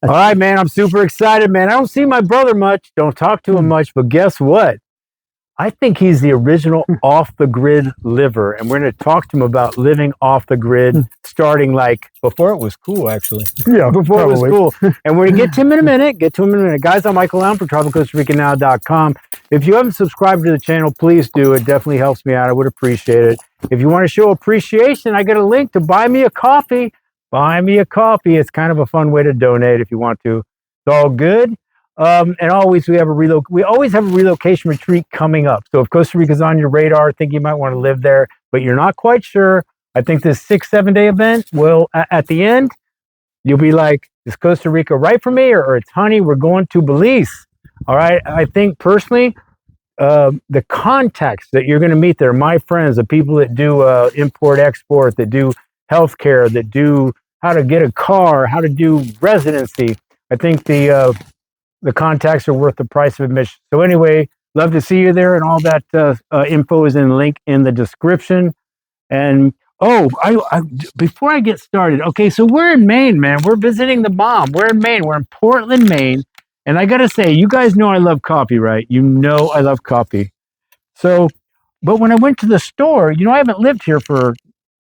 All right, man. I'm super excited, man. I don't see my brother much. Don't talk to him much. But guess what? I think he's the original off the grid liver. And we're going to talk to him about living off the grid, starting like before it was cool, actually. Yeah, before probably. it was cool. And we're going to get to him in a minute. Guys, I'm Michael Allen from TropiCostaRicaNow.com. If you haven't subscribed to the channel, please do. It definitely helps me out. I would appreciate it. If you want to show appreciation, I got a link to buy me a coffee. Buy me a coffee. It's kind of a fun way to donate if you want to. It's all good. And always we always have a relocation retreat coming up. So if Costa Rica's on your radar, think you might want to live there, but you're not quite sure. I think this 6-7 day event will, at the end, you'll be like, is Costa Rica right for me? Or it's, honey, we're going to Belize. All right. I think personally, the contacts that you're going to meet there, my friends, the people that do import export, that do healthcare, that do how to get a car, how to do residency. I think the contacts are worth the price of admission. So anyway, love to see you there, and all that info is in the link in the description. And before I get started, okay, so we're in Maine, man. We're visiting the mom. We're in Maine. We're in Portland, Maine. And I got to say, you guys know I love coffee, right? You know I love coffee. So, but when I went to the store, I haven't lived here for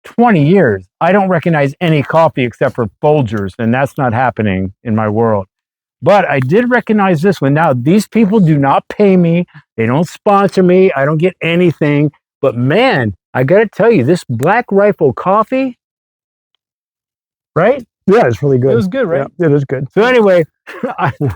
20 years. I don't recognize any coffee except for Folgers, and that's not happening in my world. But I did recognize this one. Now, these people do not pay me. They don't sponsor me. I don't get anything. But man, I got to tell you, this Black Rifle coffee, right? Yeah, it's really good. It was good, right? Yeah, it is good. So anyway,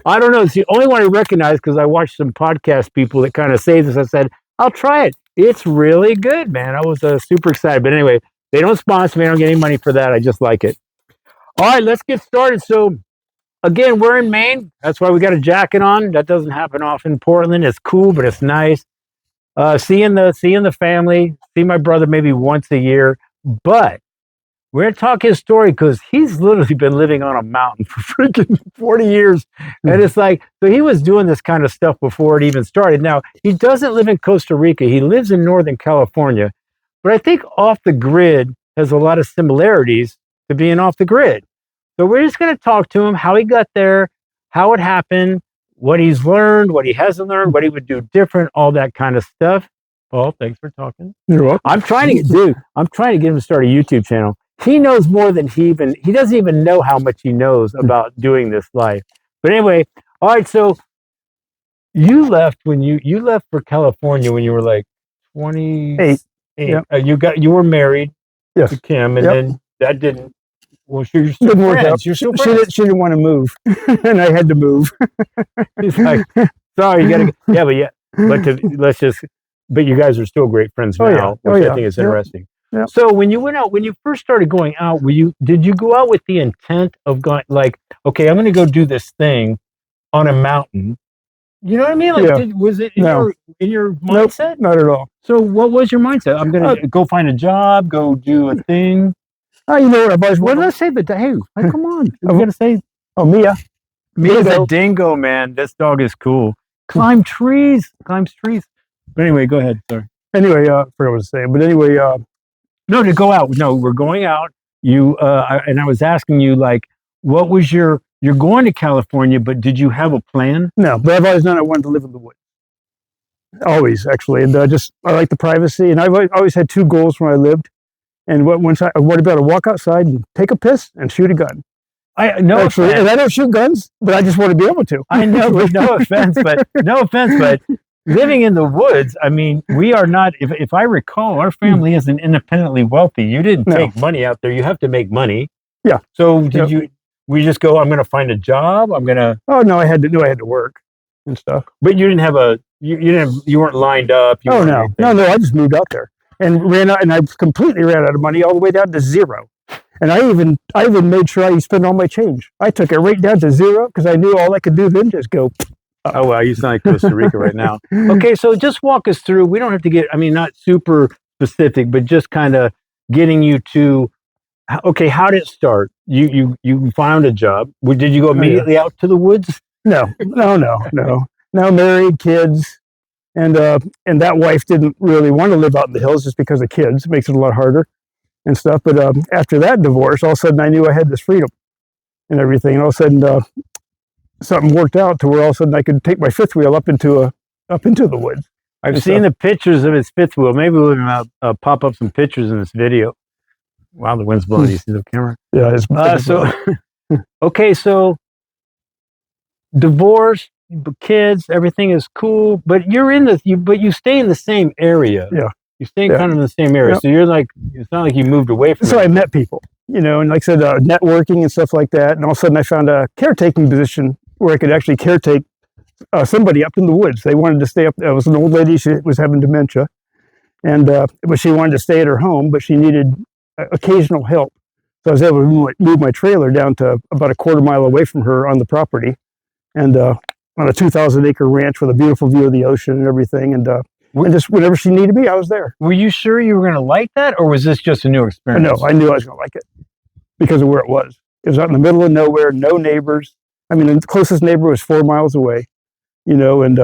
I don't know. It's the only one I recognize because I watched some podcast people that kind of say this. I said, I'll try it. It's really good, man. I was super excited. But anyway, they don't sponsor me. I don't get any money for that. I just like it. All right, let's get started. So again, we're in Maine. That's why we got a jacket on. That doesn't happen often in Portland. It's cool, but it's nice. Seeing the family, see my brother maybe once a year. But we're going to talk his story because he's literally been living on a mountain for freaking 40 years. And it's like, so he was doing this kind of stuff before it even started. Now, he doesn't live in Costa Rica. He lives in Northern California. But I think off the grid has a lot of similarities to being off the grid. So we're just going to talk to him, how he got there, how it happened, what he's learned, what he hasn't learned, what he would do different, all that kind of stuff. Paul, thanks for talking. You're welcome. I'm trying to get him to start a YouTube channel. He knows more than he doesn't even know how much he knows about doing this life. But anyway, all right, so you left you left for California when you were like 28. Yep. You were married to Kim, and Yep. then that didn't. Well, you're still Didn't work out. friends. You're still friends. She didn't want to move, and I had to move. He's like, sorry, you gotta. But you guys are still great friends now, which I think is interesting. Yeah. So when you first started going out, did you go out with the intent of going like, okay, I'm going to go do this thing on a mountain? You know what I mean? Like, was it in your mindset? Nope, not at all. So what was your mindset? I'm going to go find a job, go do a thing. You know what? I've always What did I say? Hey, come on. I'm going to say, Mia. Mia's a dingo, man. This dog is cool. Climbs trees. But anyway, go ahead. Sorry. Anyway, I forgot what I was saying. But anyway, no, to go out. No, we're going out. And I was asking you, like, what was you're going to California, but did you have a plan? No, but I've always known I wanted to live in the woods. Always, actually. And I like the privacy. And I've always had two goals when I lived. And what about to walk outside and take a piss and shoot a gun? And I don't shoot guns, but I just want to be able to. I know, but no offense, but living in the woods, I mean, we are not, if I recall, our family isn't independently wealthy. You didn't take money out there. You have to make money. Yeah. So we just go, I'm going to find a job. Oh no, I had to work and stuff. But you didn't have you weren't lined up. No, I just moved out there and ran out, and I completely ran out of money all the way down to zero. And I even made sure I spent all my change. I took it right down to zero because I knew all I could do then just go. Oh, well, you sound like Costa Rica right now. Okay, so just walk us through. We don't have to get, not super specific, but just kind of getting you to, okay, how did it start? You found a job. Did you go immediately out to the woods? No. Now married, kids, and that wife didn't really want to live out in the hills just because of kids. It makes it a lot harder and stuff. But after that divorce, all of a sudden I knew I had this freedom and everything. And all of a sudden something worked out to where all of a sudden I could take my fifth wheel up into the woods. I've seen the pictures of his fifth wheel. Maybe we'll pop up some pictures in this video. Wow, the wind's blowing. You see the camera? Yeah. Okay, so divorce, kids, everything is cool, but you're in this. But you stay in the same area. Yeah. You stay kind of in the same area. Yep. So you're like, it's not like you moved away from. So I met people, and like I said, networking and stuff like that. And all of a sudden I found a caretaking position where I could actually caretake somebody up in the woods. They wanted to stay up. It was an old lady. She was having dementia, and but she wanted to stay at her home, but she needed occasional help. So I was able to move my trailer down to about a quarter mile away from her on the property, and on a 2,000-acre ranch with a beautiful view of the ocean and everything. And just whenever she needed me, I was there. Were you sure you were going to like that, or was this just a new experience? No, I knew I was going to like it because of where it was. It was out in the middle of nowhere, no neighbors. I mean, the closest neighbor was 4 miles away, and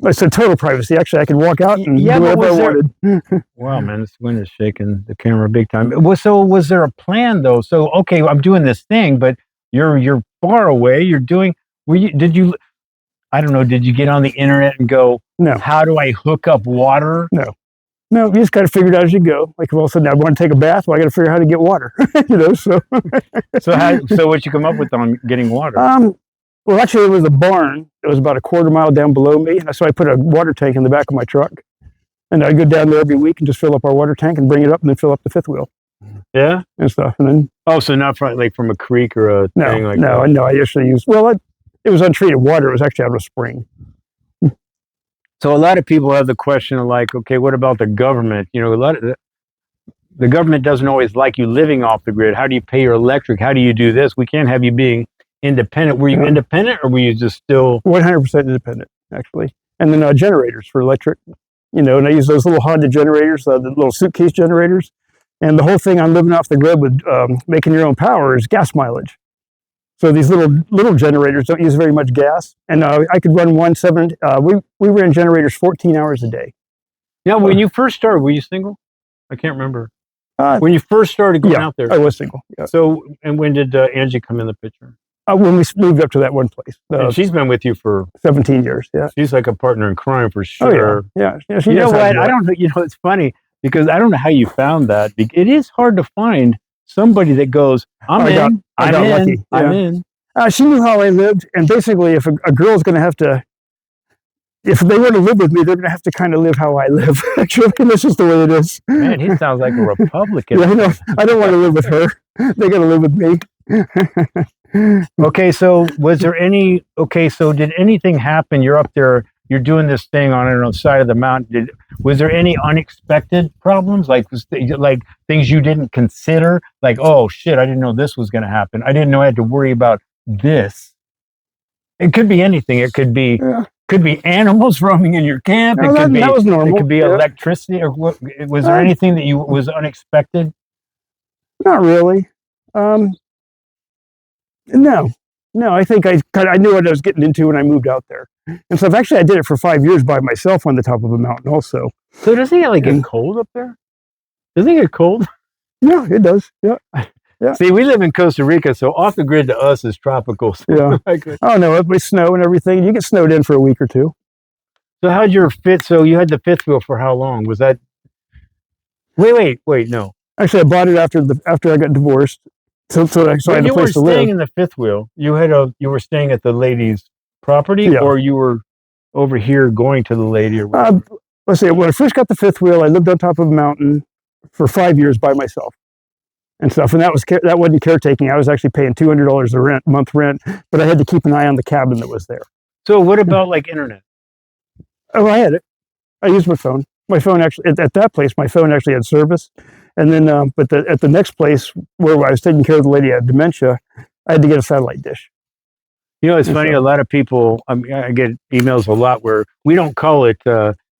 I said total privacy. Actually, I could walk out and do whatever I wanted. Wow, man, this wind is shaking the camera big time. So was there a plan though? So, okay, I'm doing this thing, but you're far away. I don't know, did you get on the internet and go, no, how do I hook up water? No, you just got to figure it out as you go. Like all of a sudden I want to take a bath, well, I got to figure out how to get water, so. So what'd you come up with on getting water? Well, actually it was a barn. It was about a quarter mile down below me. So I put a water tank in the back of my truck, and I'd go down there every week and just fill up our water tank and bring it up and then fill up the fifth wheel. Yeah? And stuff. And then. So not from a creek or a thing like that? No, I usually use, it was untreated water. It was actually out of a spring. So a lot of people have the question of like, okay, what about the government? The government doesn't always like you living off the grid. How do you pay your electric? How do you do this? We can't have you being independent. Were you independent, or were you just still 100% independent, actually? And then generators for electric, and I use those little Honda generators, the little suitcase generators. And the whole thing on living off the grid with making your own power is gas mileage. So these little generators don't use very much gas, and I could run we ran generators 14 hours a day. Yeah, when you first started, were you single? I can't remember. When you first started going out there, I was single. Yeah. So, and when did Angie come in the picture? When we moved up to that one place. And she's been with you for 17 years. Yeah, she's like a partner in crime for sure. Oh, yeah. You know what? I don't know. It's funny because I don't know how you found that. It is hard to find somebody that goes, I'm in. She knew how I lived, and basically, if a girl's going to have to, if they want to live with me, they're going to have to kind of live how I live. Actually, that's just the way it is. Man, he sounds like a Republican. Yeah, I don't want to live with her. They got to live with me. Okay, so did anything happen? You're up there, you're doing this thing on the side of the mountain. Was there any unexpected problems, like things you didn't consider? Like, oh shit, I didn't know this was going to happen. I didn't know I had to worry about this. It could be anything. It could be animals roaming in your camp. That was normal. It could be electricity. Or was there anything that was unexpected? Not really. No. I think I knew what I was getting into when I moved out there. And so I did it for 5 years by myself on the top of a mountain also. So does it get cold up there? Does it get cold? Yeah, it does. Yeah. See, we live in Costa Rica, so off the grid to us is tropical. So yeah. Oh no, it was snow and everything. You get snowed in for a week or two. So how'd your so you had the fifth wheel for how long? Was that? Wait, no. Actually, I bought it after I got divorced. So I had a place to live. You were staying in the fifth wheel. You were staying at the lady's property, or you were over here going to the lady, or whatever? Let's see. When I first got the fifth wheel, I lived on top of a mountain for 5 years by myself and stuff. And that wasn't caretaking. I was actually paying $200 month rent, but I had to keep an eye on the cabin that was there. So what about like internet? Oh, I had it. I used my phone. My phone actually at that place, my phone actually had service. And then, but at the next place where I was taking care of the lady at dementia, I had to get a satellite dish. It's funny. A lot of people, I get emails a lot where we don't call it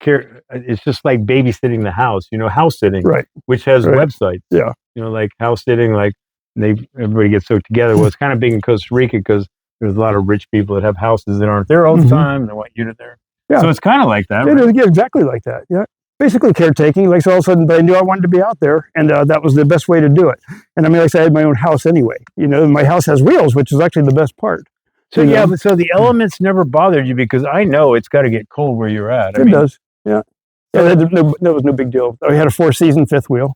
care. It's just like babysitting the house. House sitting, right? Which has websites. Yeah. Like house sitting. Like everybody gets so together. Well, it's kind of big in Costa Rica because there's a lot of rich people that have houses that aren't there all the time, and they want you to there. Yeah. So it's kind of like that. Right? It is exactly like that. Yeah. Basically caretaking, so all of a sudden, but I knew I wanted to be out there, and that was the best way to do it. And I mean, I had my own house anyway. My house has wheels, which is actually the best part. So You yeah, know? but so the elements never bothered you because I know it's got to get cold where you're at. I It mean, does. Yeah. so, Yeah, that was no big deal. We had a 4-season fifth wheel,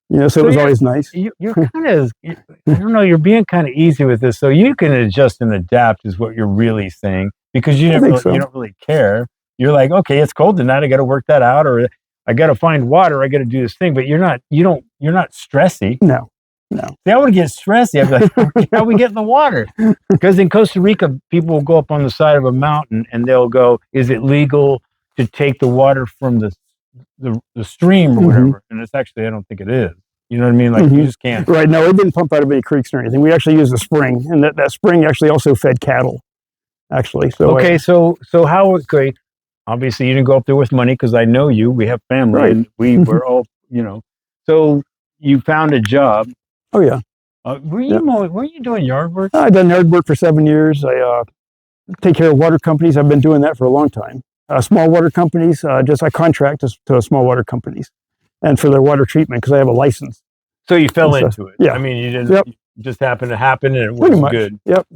you know, so it was always nice. you're kind of, I don't know, you're being kind of easy with this, so you can adjust and adapt, is what you're really saying, because I think so. you don't really care. You're like, okay, it's cold tonight, I got to work that out, or I got to find water, I got to do this thing, but you're not stressy. No. See, I would get stressy. I'd be like, okay, how we get in the water? Because in Costa Rica, people will go up on the side of a mountain and they'll go, is it legal to take the water from the stream or whatever? And it's actually, I don't think it is. You know what I mean? Like you just can't. Right. No, it didn't pump out of any creeks or anything. We actually used a spring, and that spring actually also fed cattle. Actually, so Okay, so how? Okay, obviously you didn't go up there with money because I know you. We have family, Right. and we're all, you know. So you found a job. Oh yeah. Were you doing yard work? I've done yard work for 7 years. I take care of water companies. I've been doing that for a long time. Small water companies, I contract to small water companies, and for their water treatment because I have a license. So you fell into it. Yeah. I mean, you didn't. Yep. It just happened to happen, and it Pretty was much. good. Yep.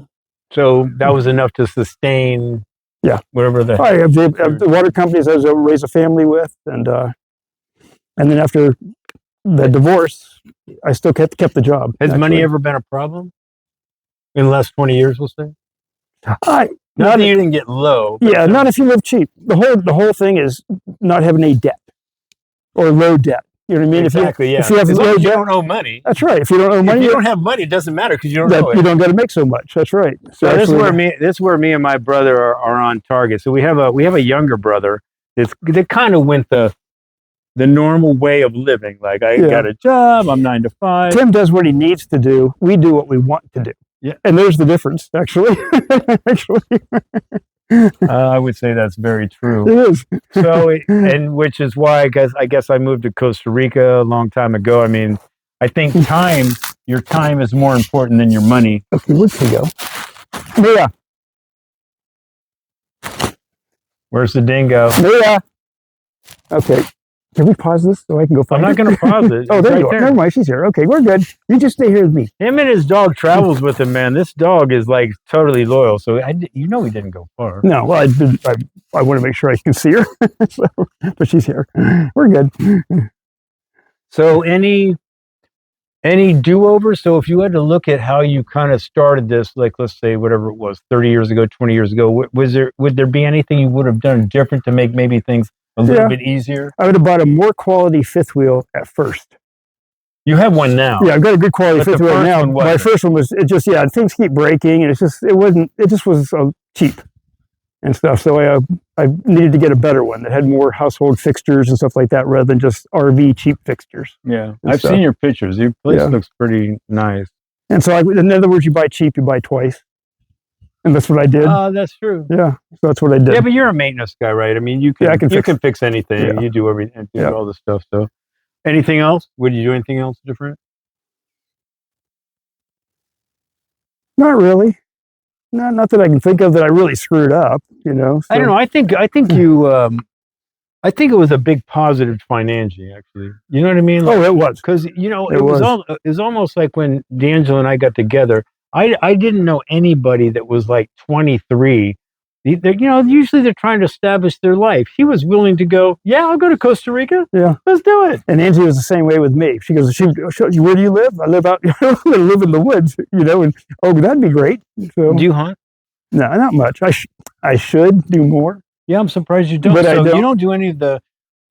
So that was enough to sustain. Yeah. Whatever the. I have the water companies I was able to raise a family with, and then after the divorce, I still kept the job. Has money ever been a problem? In the last 20 years, we'll say. Not that you didn't get low. Yeah, not if you live cheap. The whole thing is not having any debt or low debt. You know what I mean? Exactly. If you have as long low as you debt, don't owe money. that's right. If you don't owe money, if you don't have money, it doesn't matter because you don't know it. You don't got to make so much. That's right. So this is where me and my brother are on target. So we have a younger brother that kind of went the normal way of living. Like I got a job, I'm 9 to 5. Tim does what he needs to do. We do what we want to do. Yeah, and there's the difference, actually. I would say that's very true. It is. So, and which is why I guess I moved to Costa Rica a long time ago. I mean, I think your time is more important than your money. Okay, where'd she go? Mia. Where's the dingo? Mia. Okay. Can we pause this so I can go find her? I'm not going to pause it. Oh, there you are. Never mind. She's here. Okay, we're good. You just stay here with me. Him and his dog travels with him, man. This dog is like totally loyal. So he didn't go far. No, well, I want to make sure I can see her. But she's here. We're good. So any do-overs? So if you had to look at how you kind of started this, like let's say whatever it was, 30 years ago, 20 years ago, would there be anything you would have done different to make maybe things a little bit easier? I would have bought a more quality fifth wheel at first. You have one now. Yeah, I've got a good quality fifth wheel now. My first one was things keep breaking, and it just was cheap and stuff. So I needed to get a better one that had more household fixtures and stuff like that rather than just RV cheap fixtures. Yeah, I've seen your pictures. Your place looks pretty nice. And so, in other words, you buy cheap, you buy twice. And that's what I did. That's true. Yeah, so that's what I did. Yeah, but you're a maintenance guy, right? I mean, you can fix anything. Yeah. You do everything, all this stuff. So, anything else? Would you do anything else different? Not really. Not that I can think of that I really screwed up. You know. So. I don't know. I think you. I think it was a big positive financially, actually. You know what I mean? Like, it was. Because it was almost like when D'Angelo and I got together. I didn't know anybody that was like 23. Usually they're trying to establish their life. He was willing to go, yeah, I'll go to Costa Rica. Yeah. Let's do it. And Angie was the same way with me. She goes, where do you live? I live out, I live in the woods, and, that'd be great. So, do you hunt? No, not much. I should do more. Yeah, I'm surprised you don't. But I don't. You don't do any of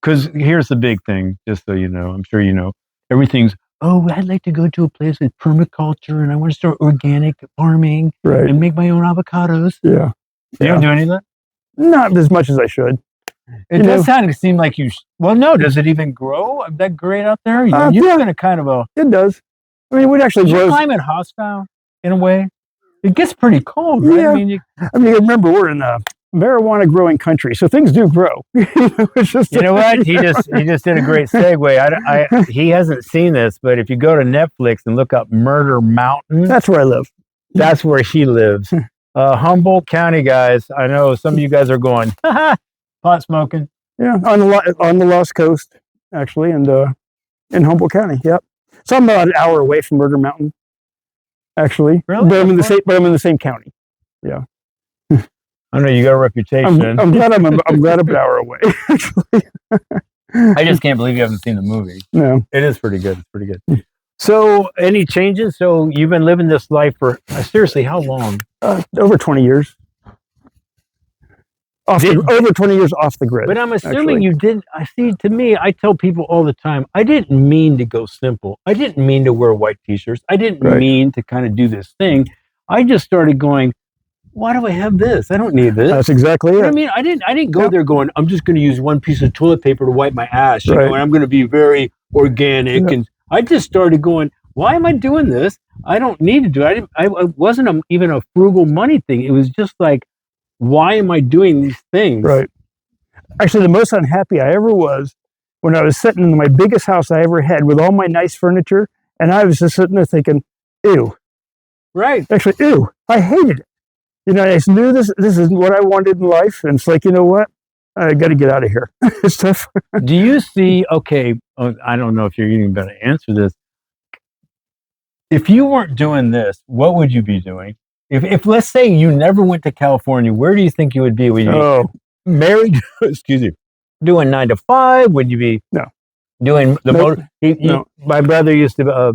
because here's the big thing, just so you know, I'm sure you know, everything's, I'd like to go to a place with permaculture and I want to start organic farming and make my own avocados. Yeah. You don't do any of that? Not as much as I should. It does seem like you, no, does it even grow that great out there? You've been a kind of It does. I mean, it actually grows. Is your climate hostile in a way? It gets pretty cold, right? Yeah. I mean, remember, we're in a marijuana growing country, so things do grow. You know what? He just did a great segue. He hasn't seen this, but if you go to Netflix and look up Murder Mountain, that's where I live. That's where he lives. Humboldt County, guys. I know some of you guys are going, pot smoking. Yeah, on the Lost Coast, actually, and in Humboldt County. Yep. So I'm about an hour away from Murder Mountain, actually. Really? But I'm in the same county. Yeah. I know you got a reputation. I'm glad I'm glad I'm an hour away. Actually, I just can't believe you haven't seen the movie. no. It is pretty good. It's pretty good. So, any changes? So, you've been living this life for seriously how long? Over 20 years. Over 20 years off the grid. But I'm assuming you didn't. I see. To me, I tell people all the time, I didn't mean to go simple. I didn't mean to wear white t-shirts. I didn't mean to kind of do this thing. I just started going, why do I have this? I don't need this. That's exactly it. I mean, I didn't go there going, I'm just going to use one piece of toilet paper to wipe my ass, you know, and I'm going to be very organic. And I just started going, why am I doing this? I don't need to do it. I wasn't even a frugal money thing. It was just like, why am I doing these things? Right. Actually, the most unhappy I ever was when I was sitting in my biggest house I ever had with all my nice furniture, and I was just sitting there thinking, ew. Right. Actually, ew. I hated it. You know, I just knew this is what I wanted in life, and it's like, you know what? I got to get out of here. It's tough. Do you see, okay, I don't know if you're even going to answer this. If you weren't doing this, what would you be doing? If let's say you never went to California, where do you think you would be? Would you be married? Excuse me. Doing 9 to 5? Would you be doing the motor? My brother used to,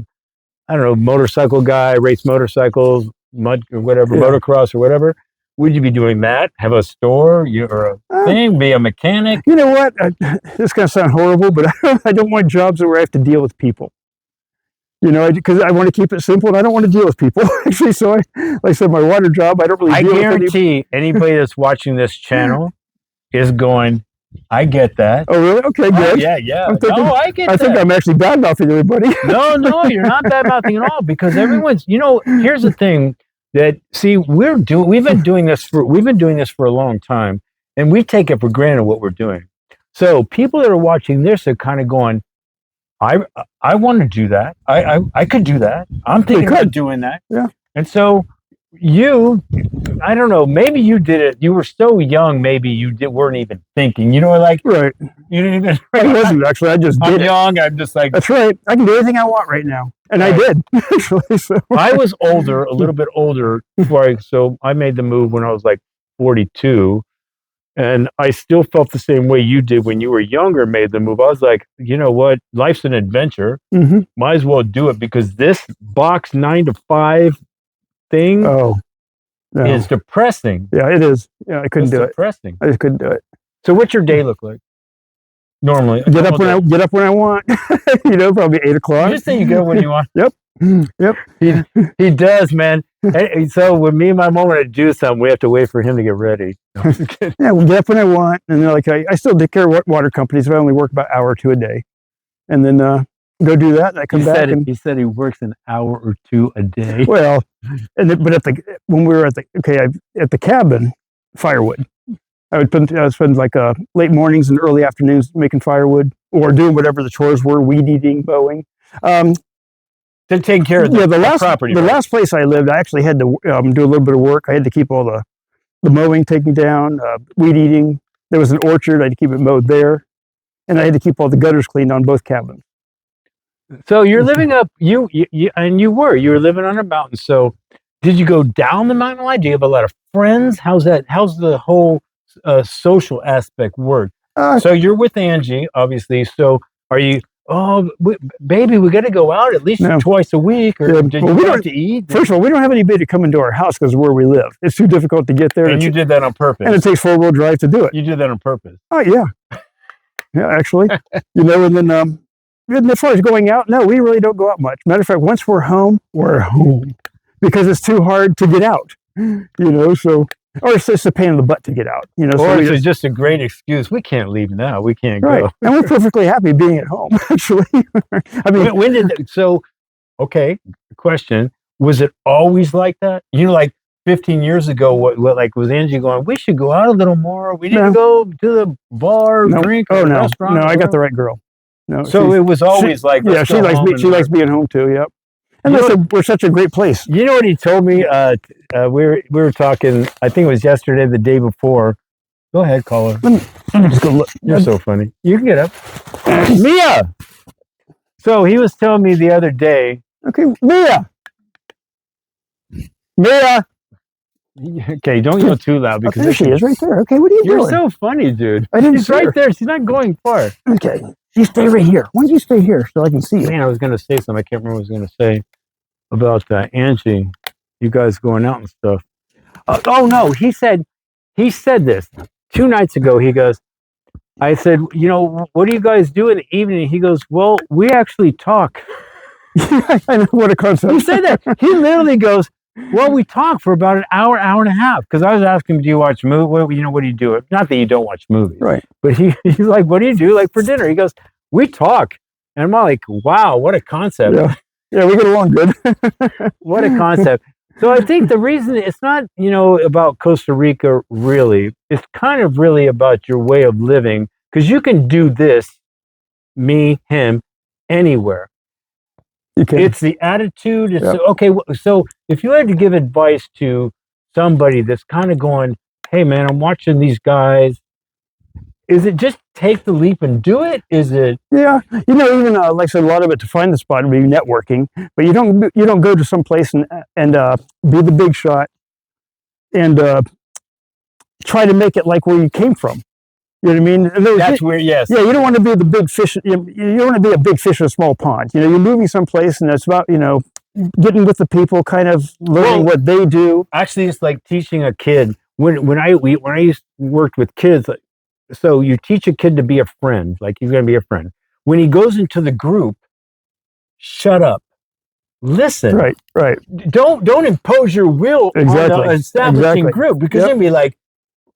I don't know, motorcycle guy, race motorcycles, mud or whatever, motocross or whatever. Would you be doing that? Have a store or a thing? Be a mechanic? You know what? This is going to sound horrible, but I don't want jobs where I have to deal with people. You know, because I want to keep it simple and I don't want to deal with people. Actually, so like I said, my water job, I don't really deal with anybody. I guarantee anybody that's watching this channel is going, I get that. Oh, really? Okay, good. Yeah. I get that. I think I'm actually bad-mouthing everybody. No, you're not bad-mouthing at all, because everyone's, you know, here's the thing that, see, we've been doing this for a long time, and we take it for granted what we're doing. So people that are watching this are kind of going, I want to do that. I could do that. I'm thinking about doing that. Yeah. And so I don't know, maybe you did it. You were so young, maybe you weren't even thinking. You know, like right. You didn't even. I wasn't actually. I just did. I'm young. I'm just like. That's right. I can do anything I want right now, and I did. Actually, so. I was older, a little bit older before so I made the move when I was like 42. And I still felt the same way you did when you were younger, made the move. I was like, you know what? Life's an adventure. Mm-hmm. Might as well do it, because this box 9 to 5 thing is depressing. Yeah, it is. Yeah, I couldn't do it. Depressing. I just couldn't do it. So what's your day look like? Normally. Get up when I want. You know, probably 8 o'clock. You just say you go when you want. Yep. He does, man. So when me and my mom want to do something, we have to wait for him to get ready. No, yeah, we get up when I want, and then like I still take care of water companies. But I only work about an hour or two a day, and then go do that. And I come back. He said he works an hour or two a day. Well, but when we were at the cabin, firewood. I would spend like late mornings and early afternoons making firewood or doing whatever the chores were, weed eating, mowing. To take care of the property. The last place I lived, I actually had to do a little bit of work. I had to keep all the mowing taken down, weed eating. There was an orchard. I had to keep it mowed there. And I had to keep all the gutters cleaned on both cabins. So you're living up, you were living on a mountain. So did you go down the mountain line? Do you have a lot of friends? How's the whole social aspect work? So you're with Angie, obviously. So are you, baby, we got to go out at least twice a week, or did you have to eat? First of all, we don't have anybody to come into our house because of where we live. It's too difficult to get there. And you did that on purpose. And it takes 4-wheel drive to do it. You did that on purpose. Oh, yeah. Yeah, actually. You know, and then as far as going out, no, we really don't go out much. Matter of fact, once we're home, because it's too hard to get out. You know, so, or it's just a pain in the butt to get out. You know, or it's just a great excuse. We can't leave now. We can't go. And we're perfectly happy being at home, actually. I mean, okay, question. Was it always like that? You know, like 15 years ago, what like was Angie going, we should go out a little more. We need to go to the bar, drink, or restaurant. No, I got the right girl. No, so it was always like, she likes being home too. Yep. And we're such a great place. You know what he told me? We were talking, I think it was yesterday, the day before. Go ahead, caller. Let me just go look. You're so funny. You can get up. Mia! So he was telling me the other day. Okay, Mia! Okay, don't yell too loud because there she is, right there. Okay, what are you doing? You're so funny, dude. I didn't She's see right her. there. She's not going far. Okay, you stay right here. Why don't you stay here so I can see you? Man, I was gonna say something. I can't remember what I was gonna say about Angie. You guys going out and stuff. Oh no, he said this 2 nights ago. He goes, I said, you know, what do you guys do in the evening? He goes, well, we actually talk. I know, what a concept. He said that. He literally goes, well, we talk for about an hour, hour and a half. Because I was asking him, do you watch movies? What do you do? Not that you don't watch movies. Right. But he's like, what do you do like for dinner? He goes, we talk. And I'm like, wow, what a concept. Yeah, we get along good. What a concept. So I think the reason it's not, about Costa Rica really, it's kind of really about your way of living. Because you can do this, me, him, anywhere. It's the attitude. It's okay. So if you had to give advice to somebody that's kind of going, hey man, I'm watching these guys. Is it just take the leap and do it? Is it? Yeah, even like I said, a lot of it to find the spot would be networking, but you don't go to some place and be the big shot and try to make it like where you came from. You know what I mean? That's where, yes. Yeah, you don't want to be the big fish. You don't want to be a big fish in a small pond. You're moving someplace, and it's about getting with the people, kind of learning what they do. Actually, it's like teaching a kid. When I worked with kids, so you teach a kid to be a friend, like he's going to be a friend. When he goes into the group, shut up, listen. Right. Don't impose your will on the establishing group, because they'll be like,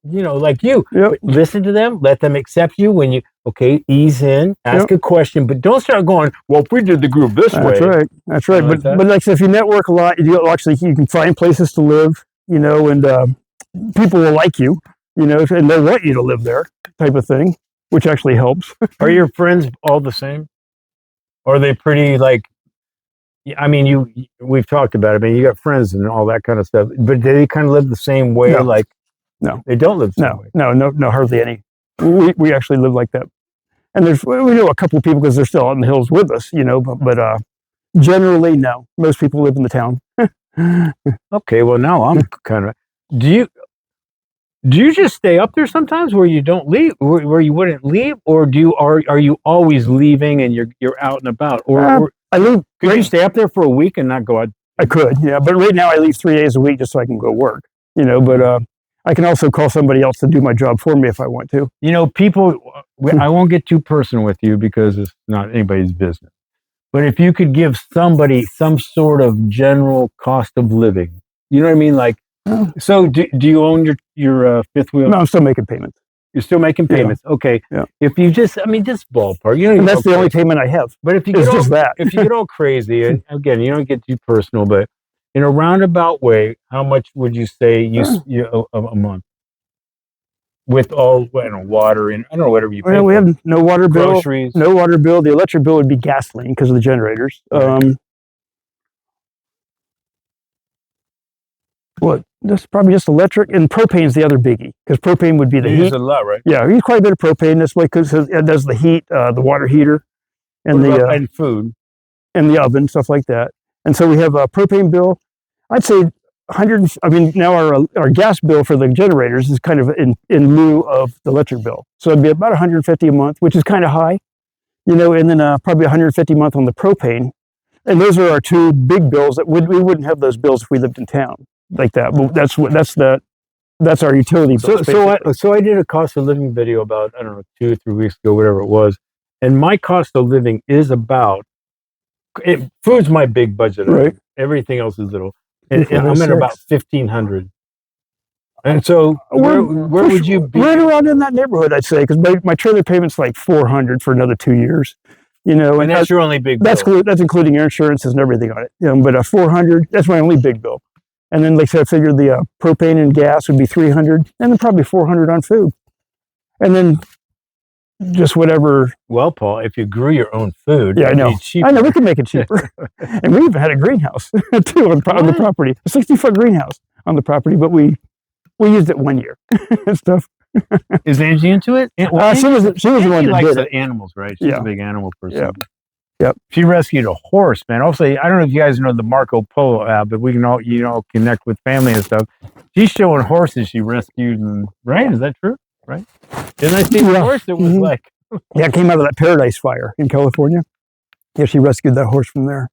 like you. Listen to them, let them accept you when you, ease in, ask a question, but don't start going, well, if we did the group this way. That's right. But like I said, if you network a lot, you can find places to live, and people will like you, and they want you to live there, type of thing, which actually helps. Are your friends all the same? Or are they pretty I mean, we've talked about it. I mean, you got friends and all that kind of stuff, but do they kind of live the same way? No, they don't live the same way. No, hardly any. We actually live like that. And we know a couple of people because they're still out in the hills with us, but generally, no. Most people live in the town. Okay, well, now I'm kind of, do you just stay up there sometimes where you don't leave, where you wouldn't leave, or are you always leaving and you're out and about? Or I leave. Could you stay up there for a week and not go out? I could, yeah, but right now I leave 3 days a week just so I can go work, but I can also call somebody else to do my job for me if I want to. People, I won't get too personal with you because it's not anybody's business. But if you could give somebody some sort of general cost of living, you know what I mean? Like, so do you own your fifth wheel? No, I'm still making payments. You're still making payments. Yeah. Okay. Yeah. If you just ballpark, and that's the only payment I have. But if you get if you get all crazy, and again, you don't get too personal, but in a roundabout way, how much would you say you a month? With all water and I don't know, whatever you pay. We have no water bill. Groceries. No water bill. The electric bill would be gasoline because of the generators. Right. That's probably just electric, and propane is the other biggie because propane would be the heat. You use a lot, right? Yeah, we use quite a bit of propane. That's why, because it does the heat, the water heater, and and food, and the oven, stuff like that. And so we have a propane bill. I'd say 100. I mean, now our gas bill for the generators is kind of in lieu of the electric bill, so it'd be about 150 a month, which is kind of high, and then probably 150 a month on the propane. And those are our two big bills that we wouldn't have those bills if we lived in town like that. But that's our utility bill. So I did a cost of living video about, I don't know, 2 or 3 weeks ago, whatever it was. And my cost of living is about, food's my big budget. Right. Everything else is little. And I'm at about 1,500. And so where would you be? Right around in that neighborhood, I'd say, because my trailer payment's like 400 for another 2 years. And that's your only big bill. That's including your insurances and everything on it. But 400, that's my only big bill. And then, like I said, I figured the propane and gas would be 300, and then probably 400 on food. And then just whatever. Well, Paul, if you grew your own food, yeah, I know. Cheaper. I know we can make it cheaper. And we even had a greenhouse too on the property, a 60-foot greenhouse on the property, but we used it 1 year and stuff. Is Angie into it? She was the one that likes did it. Animals, right? She's a big animal person. Yep. She rescued a horse, man. Also, I don't know if you guys know the Marco Polo app, but we can all connect with family and stuff. She's showing horses she rescued, right? Is that true? Right? Didn't I see the horse? It was like, yeah, it came out of that Paradise Fire in California. Yeah, she rescued that horse from there.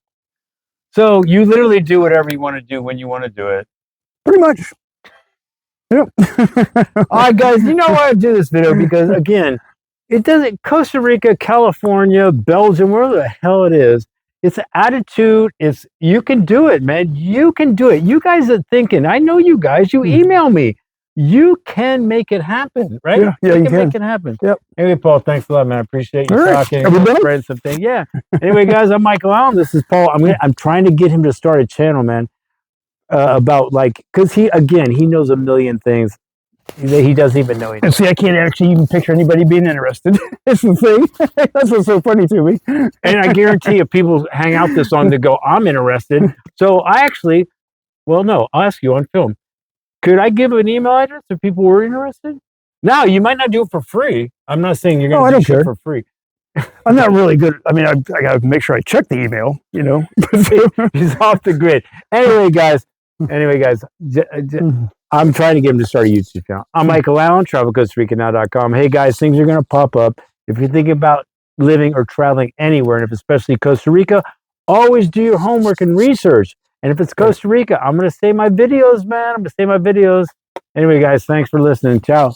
so you literally do whatever you want to do when you want to do it. Pretty much. Yep. All right, guys, you know why I do this video? Because again, it doesn't, Costa Rica, California, Belgium, wherever the hell it is, it's an attitude. It's, you can do it, man. You can do it. You guys are thinking, I know you guys, you email me. You can make it happen, right? Yeah, you can make it happen. Yep. Anyway, Paul, thanks a lot, man. I appreciate you talking. Are we done? Spreading some things. Yeah. Anyway, guys, I'm Michael Allen. This is Paul. I'm trying to get him to start a channel, man. About like, because he knows a million things that he doesn't even know. And see, I can't actually even picture anybody being interested. It's the thing. That's what's so funny to me. And I guarantee if people hang out this long, they go, I'm interested. So I actually, well, no, I'll ask you on film. Could I give an email address if people were interested? No, you might not do it for free. I'm not saying you're going to do it for free. I'm not really good. I mean, I got to make sure I check the email, you know. He's off the grid. Anyway, guys, I'm trying to get him to start a YouTube channel. I'm Michael Allen, TravelCostaRicaNow.com. Hey, guys, things are going to pop up. If you're thinking about living or traveling anywhere, and if especially Costa Rica, always do your homework and research. And if it's Costa Rica, I'm going to say my videos, man. I'm going to say my videos. Anyway, guys, thanks for listening. Ciao.